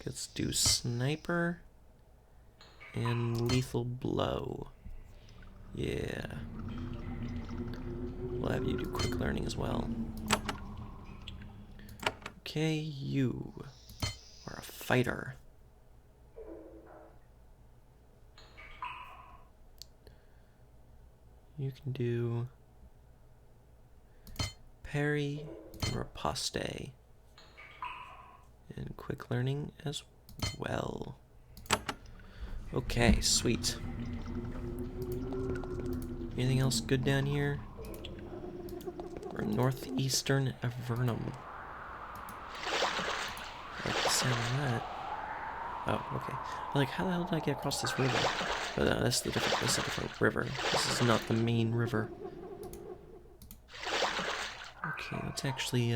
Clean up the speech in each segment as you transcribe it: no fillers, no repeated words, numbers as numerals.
Let's do sniper and lethal blow. Yeah. We'll have you do quick learning as well. Okay, you are a fighter. You can do parry and riposte. And quick learning as well. Okay, sweet. Anything else good down here? We're northeastern Avernum. I like the sound of that. Oh, okay. I'm like, how the hell did I get across this river? But that's a different river. This is not the main river. Okay, let's actually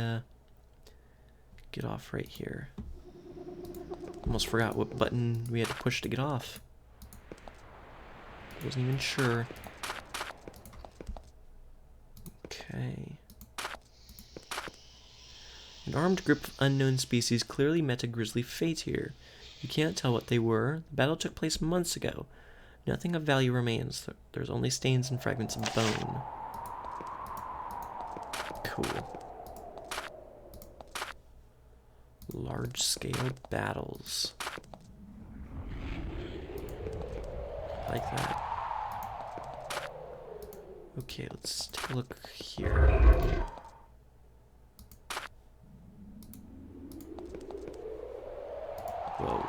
get off right here. Almost forgot what button we had to push to get off. Wasn't even sure. Okay. An armed group of unknown species clearly met a grisly fate here. You can't tell what they were. The battle took place months ago. Nothing of value remains. There's only stains and fragments of bone. Cool. Large-scale battles. I like that. Okay, let's take a look here. Whoa.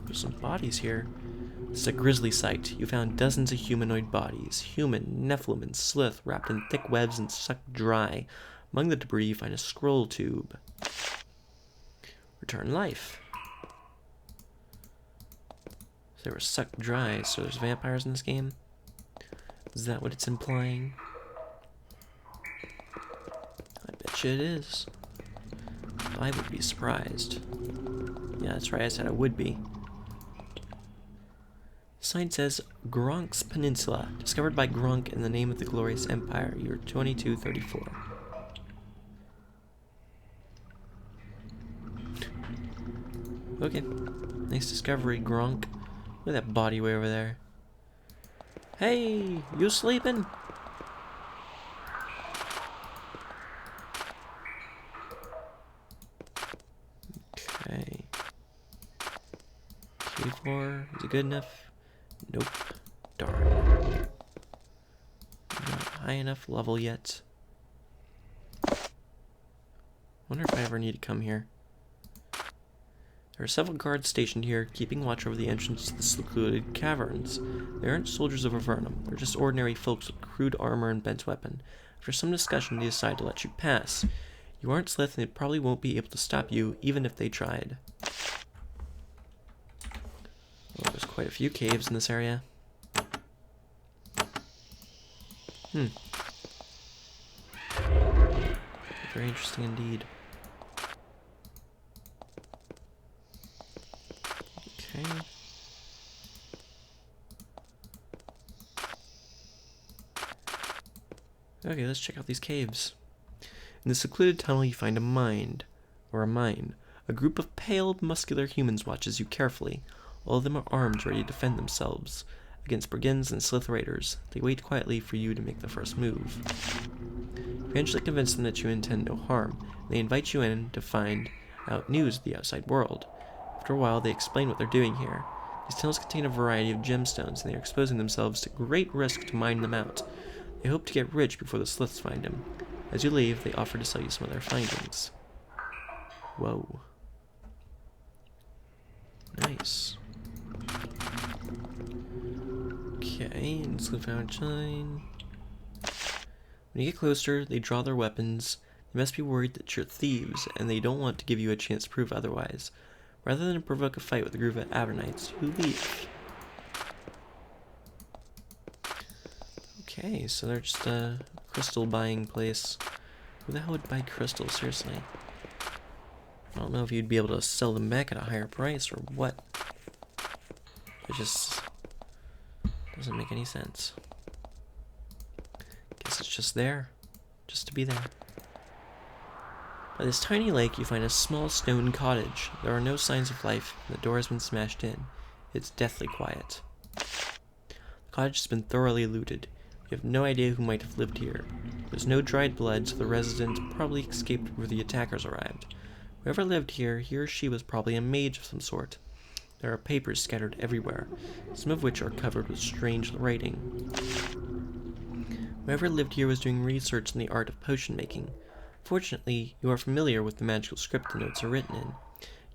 There's some bodies here. This is a grisly sight. You found dozens of humanoid bodies. Human, Nephilim, and Slith wrapped in thick webs and sucked dry. Among the debris, you find a scroll tube. Return life. So they were sucked dry, so there's vampires in this game? Is that what it's implying? I bet you it is. I would be surprised. Yeah, that's right, I said I would be. The sign says, Gronk's Peninsula, discovered by Gronk in the name of the glorious empire, year 2234. Okay, nice discovery, Gronk. Look at that body way over there. Hey, you sleeping? Okay. K4, is it good enough? Nope. Darn. Not high enough level yet. Wonder if I ever need to come here. There are several guards stationed here, keeping watch over the entrance to the secluded caverns. They aren't soldiers of Avernum. They're just ordinary folks with crude armor and bent weapon. After some discussion, they decide to let you pass. You aren't Slith, and they probably won't be able to stop you, even if they tried. Oh, there's quite a few caves in this area. Very interesting indeed. Okay. Okay, let's check out these caves. In the secluded tunnel, you find a mine. A group of pale, muscular humans watches you carefully. All of them are armed, ready to defend themselves against brigands and Slith raiders. They wait quietly for you to make the first move. You eventually convince them that you intend no harm, and they invite you in to find out news of the outside world. After a while, they explain what they're doing here. These tunnels contain a variety of gemstones, and they are exposing themselves to great risk to mine them out. They hope to get rich before the Sliths find them. As you leave, they offer to sell you some of their findings. Whoa. Nice. Okay, and Slith found shine. When you get closer, they draw their weapons. They must be worried that you're thieves, and they don't want to give you a chance to prove otherwise. Rather than provoke a fight with a group of Avernites, you leave. Okay, so they're just a crystal buying place. Who the hell would buy crystals, seriously? I don't know if you'd be able to sell them back at a higher price or what. It just doesn't make any sense. Guess it's just there. just to be there. By this tiny lake, you find a small stone cottage. There are no signs of life, and the door has been smashed in. It's deathly quiet. The cottage has been thoroughly looted. You have no idea who might have lived here. There's no dried blood, so the resident probably escaped before the attackers arrived. Whoever lived here, he or she was probably a mage of some sort. There are papers scattered everywhere, some of which are covered with strange writing. Whoever lived here was doing research in the art of potion making. Fortunately, you are familiar with the magical script the notes are written in.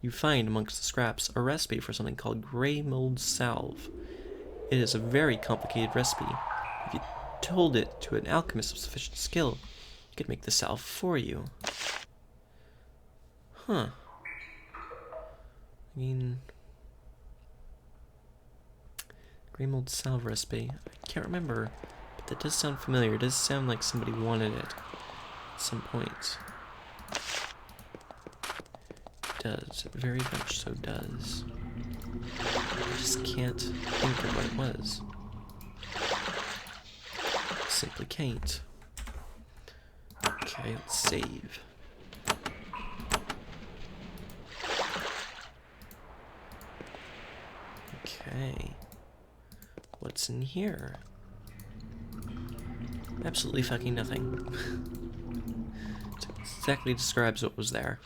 You find amongst the scraps a recipe for something called grey mold salve. It is a very complicated recipe. If you told it to an alchemist of sufficient skill, he could make the salve for you. Huh. I mean, grey mold salve recipe. I can't remember, but that does sound familiar. It does sound like somebody wanted it at some point. It does. It very much so does. I just can't think of what it was. I simply can't. Okay, let's save. Okay. What's in here? Absolutely fucking nothing. It exactly describes what was there.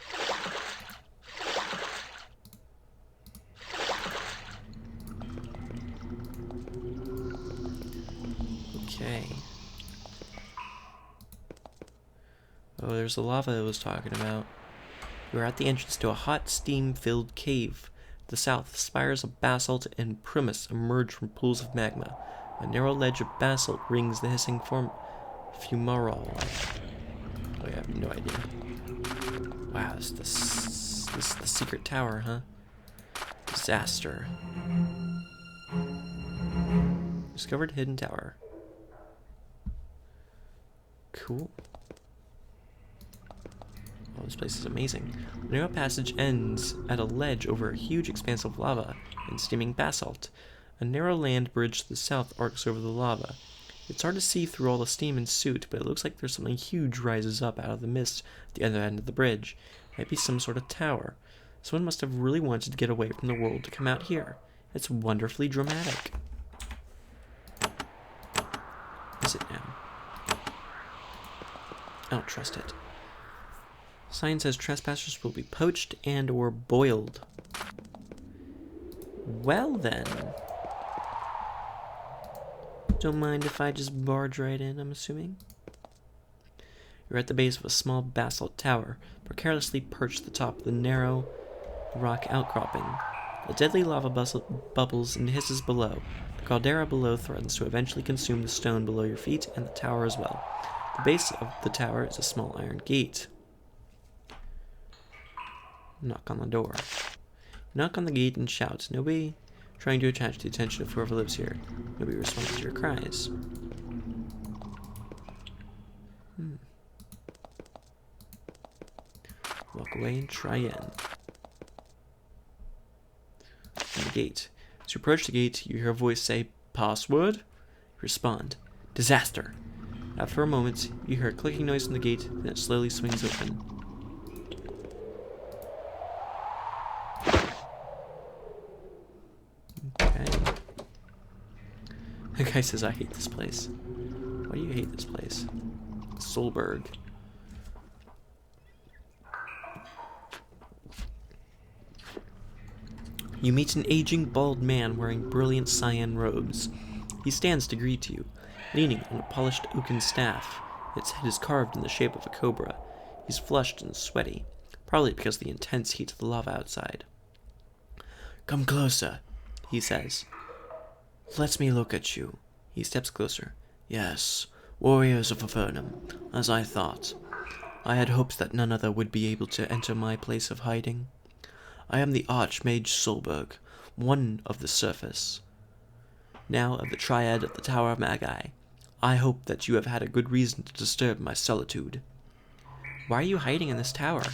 Okay. Oh, there's the lava I was talking about. We're at the entrance to a hot, steam-filled cave. To the south, spires of basalt and pumice emerge from pools of magma. A narrow ledge of basalt rings the hissing fumarole. Oh, I have no idea. Wow, this is the secret tower, huh? Disaster. Discovered hidden tower. Cool. Oh, this place is amazing. The narrow passage ends at a ledge over a huge expanse of lava and steaming basalt. A narrow land bridge to the south arcs over the lava. It's hard to see through all the steam and soot, but it looks like there's something huge rises up out of the mist at the other end of the bridge. It might be some sort of tower. Someone must have really wanted to get away from the world to come out here. It's wonderfully dramatic. Is it now? I don't trust it. Sign says trespassers will be poached and or boiled. Well then. Don't mind if I just barge right in, I'm assuming. You're at the base of a small basalt tower, precariously perched at the top of the narrow rock outcropping. The deadly lava bubbles and hisses below. The caldera below threatens to eventually consume the stone below your feet and the tower as well. The base of the tower is a small iron gate. Knock on the door. Knock on the gate and shout. Nobody trying to attract the attention of whoever lives here. Nobody responds to your cries. Walk away and try again. On the gate. As you approach the gate, you hear a voice say, "Password?" You respond, "Disaster." After a moment, you hear a clicking noise from the gate, then it slowly swings open. The guy says, "I hate this place." Why do you hate this place? Solberg. You meet an aging, bald man wearing brilliant cyan robes. He stands to greet you, leaning on a polished oaken staff. Its head is carved in the shape of a cobra. He's flushed and sweaty, probably because of the intense heat of the lava outside. "Come closer," he says. "Let me look at you." He steps closer. "Yes, warriors of Avernum, as I thought. I had hopes that none other would be able to enter my place of hiding. I am the Archmage Solberg, one of the surface. Now of the Triad of the Tower of Magi. I hope that you have had a good reason to disturb my solitude." "Why are you hiding in this tower?"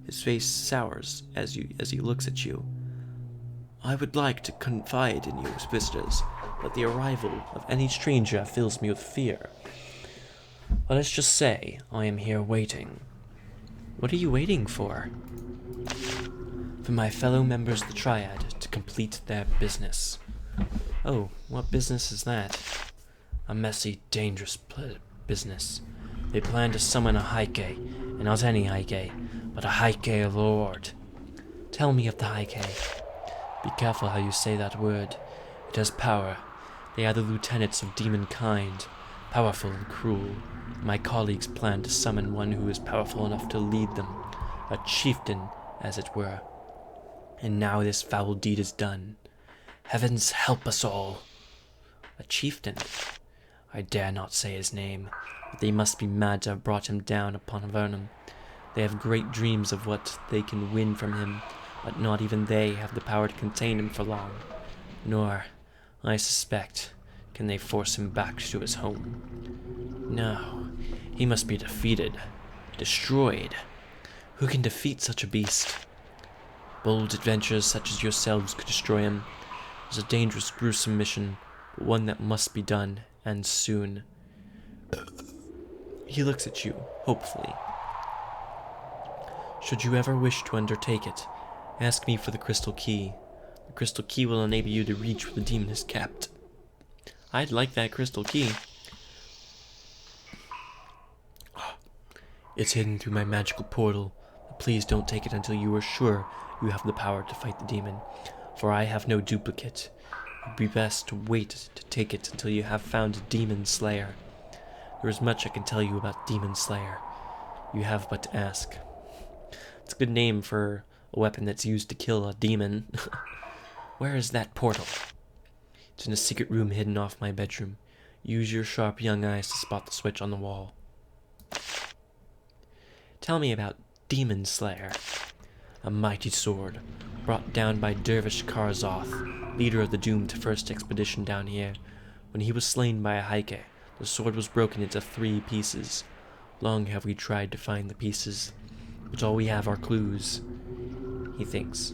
His face sours as he looks at you. "I would like to confide in you, visitors, but the arrival of any stranger fills me with fear. Well, let's just say I am here waiting. What are you waiting for? For my fellow members of the Triad to complete their business. Oh, what business is that? A messy, dangerous business. They plan to summon a Heike, and not any Heike, but a Heike Lord. Tell me of the Heike. Be careful how you say that word. It has power. They are the lieutenants of demon kind, powerful and cruel. My colleagues plan to summon one who is powerful enough to lead them, a chieftain, as it were. And now this foul deed is done. Heavens help us all. A chieftain? I dare not say his name, but they must be mad to have brought him down upon Avernum. They have great dreams of what they can win from him, but not even they have the power to contain him for long. Nor, I suspect, can they force him back to his home. No, he must be defeated, destroyed. Who can defeat such a beast? Bold adventurers such as yourselves could destroy him. It is a dangerous, gruesome mission, but one that must be done, and soon. He looks at you, hopefully. Should you ever wish to undertake it, ask me for the crystal key. The crystal key will enable you to reach where the demon is kept. I'd like that crystal key. It's hidden through my magical portal, but please don't take it until you are sure you have the power to fight the demon, for I have no duplicate. It would be best to wait to take it until you have found a demon slayer. There is much I can tell you about demon slayer. You have but to ask. It's a good name for a weapon that's used to kill a demon. Where is that portal? It's in a secret room hidden off my bedroom. Use your sharp young eyes to spot the switch on the wall. Tell me about Demon Slayer. A mighty sword, brought down by Dervish Karzoth, leader of the doomed first expedition down here. When he was slain by a Heike, the sword was broken into 3 pieces. Long have we tried to find the pieces, but all we have are clues. He thinks.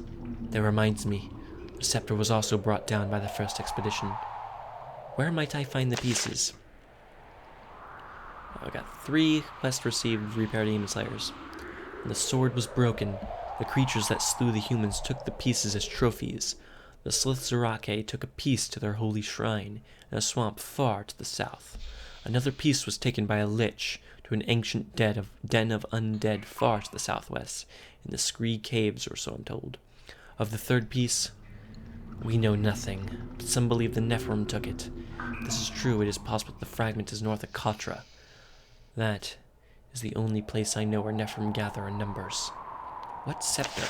That reminds me, the scepter was also brought down by the first expedition. Where might I find the pieces? I got 3 quests received, repair demon slayers. When the sword was broken, the creatures that slew the humans took the pieces as trophies. The Slithzerake took a piece to their holy shrine in a swamp far to the south. Another piece was taken by a lich to an ancient den of undead far to the southwest, in the Scree Caves, or so I'm told. Of the 3rd piece, we know nothing, but some believe the Nephilim took it. If this is true, it is possible that the fragment is north of Katra. That is the only place I know where Nephilim gather in numbers. What scepter?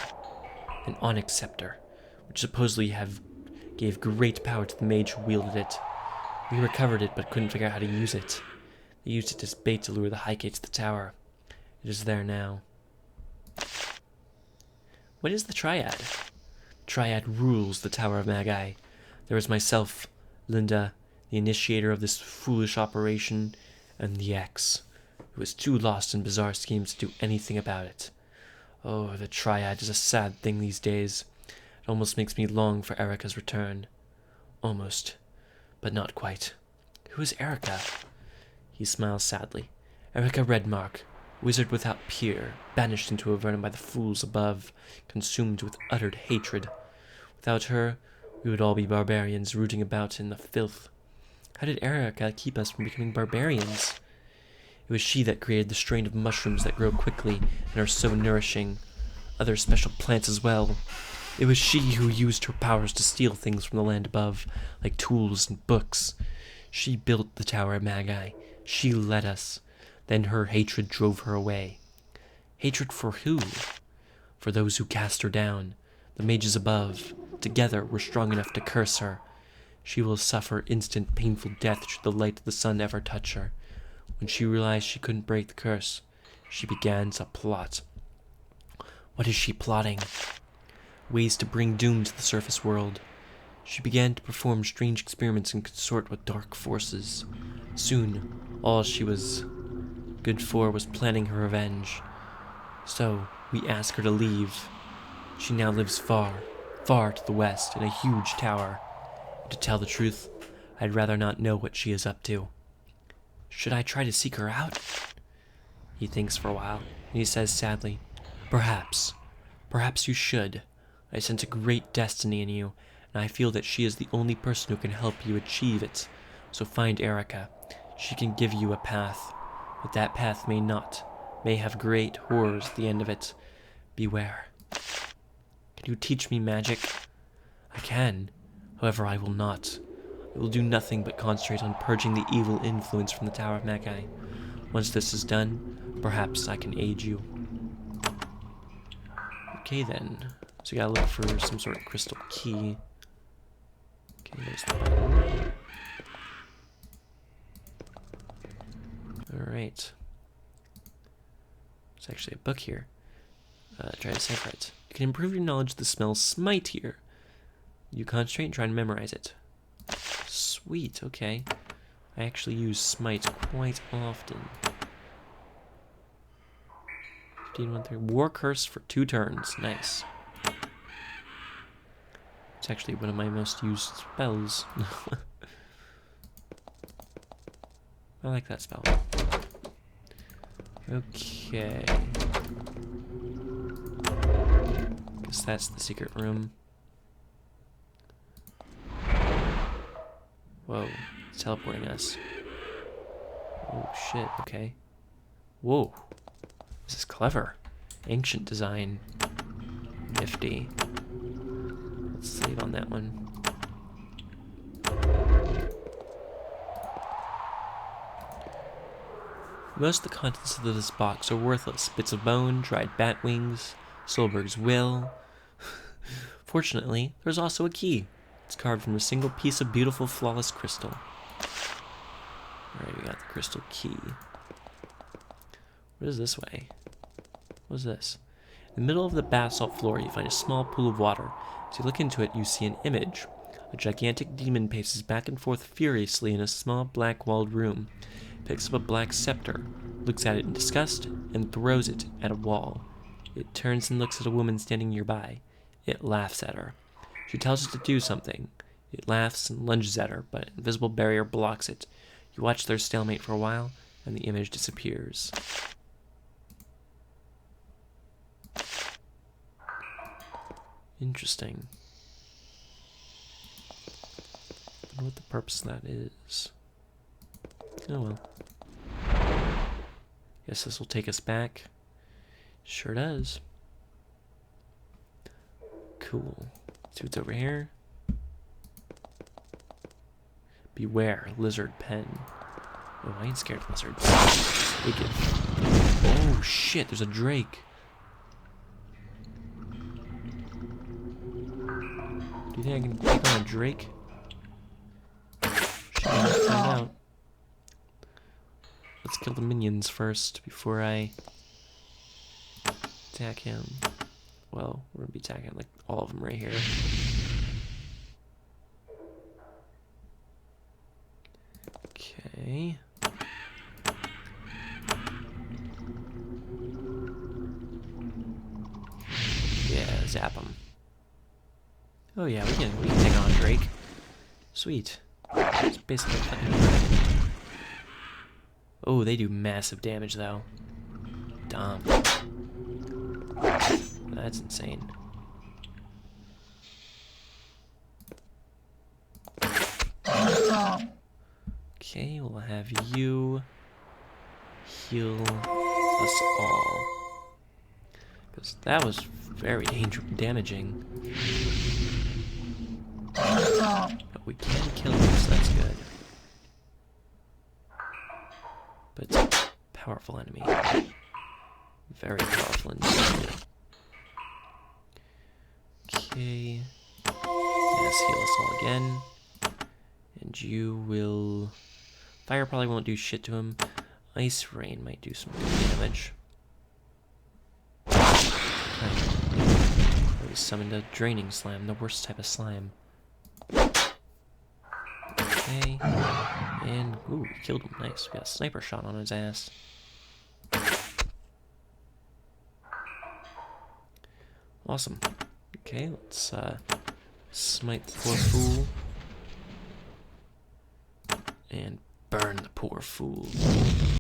An onyx scepter, which supposedly gave great power to the mage who wielded it. We recovered it, but couldn't figure out how to use it. They used it as bait to lure the Heike to the tower. It is there now. What is the Triad? Triad rules the Tower of Magi. There is myself, Linda, the initiator of this foolish operation, and the X, who is too lost in bizarre schemes to do anything about it. Oh, the Triad is a sad thing these days. It almost makes me long for Erica's return. Almost, but not quite. Who is Erica? He smiles sadly. Erica Redmark, wizard without peer, banished into Avernum by the fools above, consumed with utter hatred. Without her, we would all be barbarians rooting about in the filth. How did Erica keep us from becoming barbarians? It was she that created the strain of mushrooms that grow quickly and are so nourishing. Other special plants as well. It was she who used her powers to steal things from the land above, like tools and books. She built the Tower of Magi. She led us. Then her hatred drove her away. Hatred for who? For those who cast her down. The mages above, together, were strong enough to curse her. She will suffer instant, painful death should the light of the sun ever touch her. When she realized she couldn't break the curse, she began to plot. What is she plotting? Ways to bring doom to the surface world. She began to perform strange experiments and consort with dark forces. Soon, all she was good for was planning her revenge. So, we asked her to leave. She now lives far, far to the west in a huge tower. To tell the truth, I'd rather not know what she is up to. Should I try to seek her out? He thinks for a while, and he says sadly, Perhaps. Perhaps you should. I sense a great destiny in you, and I feel that she is the only person who can help you achieve it. So find Erica. She can give you a path, but that path may have great horrors at the end of it. Beware. Can you teach me magic? I can. However, I will not. I will do nothing but concentrate on purging the evil influence from the Tower of Magi. Once this is done, perhaps I can aid you. Okay then. So we gotta look for some sort of crystal key. Okay, there's the button. Alright. There's actually a book here. Try to decipher it. You can improve your knowledge of the spell Smite here. You concentrate and try to memorize it. Sweet, okay. I actually use Smite quite often. 15-1-3. War Curse for 2 turns. Nice. It's actually one of my most used spells. I like that spell. Okay. Guess that's the secret room. Whoa, it's teleporting us. Oh shit, okay. Whoa. This is clever. Ancient design. Nifty. Let's save on that one. Most of the contents of this box are worthless. Bits of bone, dried bat wings, Solberg's will. Fortunately, there's also a key. It's carved from a single piece of beautiful, flawless crystal. Alright, we got the crystal key. What is this way? What is this? In the middle of the basalt floor, you find a small pool of water. As you look into it, you see an image. A gigantic demon paces back and forth furiously in a small black-walled room. It picks up a black scepter, looks at it in disgust, and throws it at a wall. It turns and looks at a woman standing nearby. It laughs at her. She tells it to do something. It laughs and lunges at her, but an invisible barrier blocks it. You watch their stalemate for a while, and the image disappears. Interesting. I wonder what the purpose of that is. Oh well. Guess this will take us back. Sure does. Cool. Let's see what's over here. Beware, lizard pen. Oh, I ain't scared of lizards. Take it. Oh shit, there's a drake. Do you think I can take on a drake? Should find out. Let's kill the minions first before I attack him. Well, we're gonna be attacking like all of them right here. Okay. Yeah, zap him. Oh yeah, we can take on Drake. Sweet. It's basically a fucking dragon. Oh, they do massive damage though. Dumb. That's insane. Okay, we'll have you heal us all. Because that was very damaging. But we can kill him, so that's good. But it's a powerful enemy. Very powerful enemy. Okay. Yes, heal us all again. And you will... Fire probably won't do shit to him. Ice Rain might do some good damage. We summoned a Draining Slam, the worst type of slime. Okay. And, ooh, we killed him. Nice. We got a sniper shot on his ass. Awesome. Okay, let's smite the poor fool. And Burn the poor fools.